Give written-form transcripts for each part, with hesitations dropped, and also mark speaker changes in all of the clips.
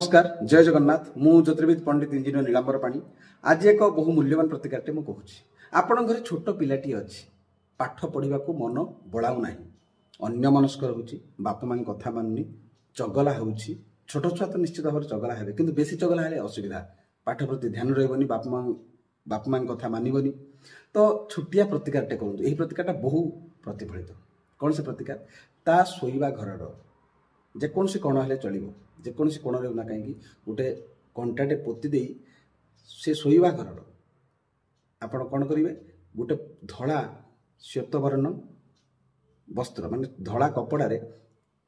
Speaker 1: नमस्कार जय जगन्नाथ मु ज्योतिर्विद पंडित इंजीनियर नीलांबर पाणी आज एक बहु मूल्यवान प्रतिकारटे मु कहूँ आपण घर छोट पिलाटी अच्छी पाठ पढ़ा को मन बड़ाऊ ना अन्य मनस्क रोचे बापा माँ कथा मानुनी चगला हो छोट छुआ तो निश्चित भाव चगला हे कि बेसी चगला हेले असुविधा पाठ प्रति ध्यान रही बापा माँ कथा मानवनी तो छोटिया प्रतिकारटे करूँ यही प्रतिकारटा बहु प्रतिफलित कौन से प्रतिकार ता शोवा घर जेकोसी कोण हेले चलो जेकोसी कोण ना कहीं गोटे कंटाटे पोती दे से शोवा घर आपण कौन करेंगे गोटे धड़ा श्वेत वर्ण वस्त्र माने धड़ा कपड़े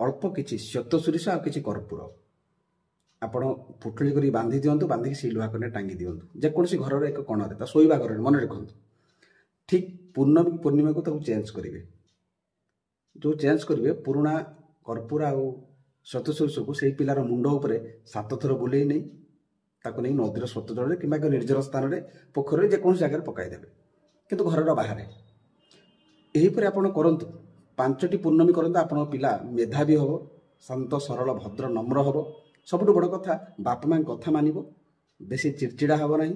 Speaker 1: अल्प किसी श्वेत सोरिष आ कि कर्पूर आपण पुटुली कर बांधि दिंतु बांधिक से लुहा कने टांगी दिंतु जेकोसी घर एक कोणरे शोवा घर मन रखु ठीक पूर्णमी पूर्णिमा को चेंज करेंगे जो चेंज करेंगे पुराणा कर्पूर आ श्वेत सोरिष को से पिलार मुंड उपरे 7 थर बुले नहीं ताको नहीं नदीर स्रोत जल कि निर्जर स्थान में पोखर जेकोसी जगह पकईदेवे किंतु घर बाहर यहीपर आप करतु 5टी पूर्णमी करतु आप पिला मेधावी हम शांत सरल भद्र नम्र हम सबुठ बड़ कथा बापा माँ कथा मानिब बेसी चिड़चिड़ा हम ना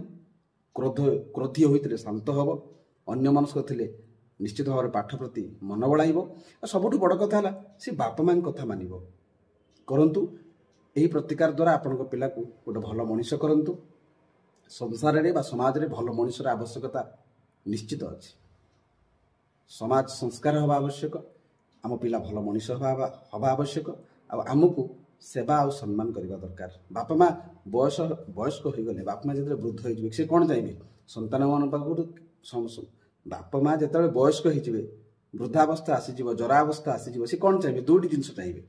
Speaker 1: क्रोधी होते शांत हम अन्य मनस्क थे निश्चित भाव में पाठ प्रति मन बढ़ाइब सबुठ बड़ कथा है सी बापा माँ कथा मानिब करंतु यही प्रतिकार द्वारा आपण पिला को गोटे भल मनीष करंतु संसार रे समाज रे भल मनीषर आवश्यकता निश्चित अच्छी समाज संस्कार हवा आवश्यक आम पिला भल मनीष हवा आवश्यक आमको सेवा और सम्मान करने दरकार बापा माँ वयस्क हो गले बापा माँ जो वृद्ध हो सी कौन चाहिए सन्तान मान बापा माँ जो वयस्क हो वृद्धावस्था आसीज जरावस्था आसीज सी कौन चाहिए दुईटी जिनस चाहिए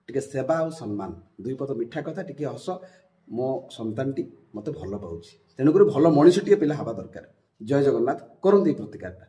Speaker 1: टिके सेवा और सम्मान दुई पद मिठा कथा टिके हस मो सन्तानटी मत भल पाऊँ तेणुक भल मनीष टे पिला हवा दरकार जय जगन्नाथ करते प्रतिकारटा।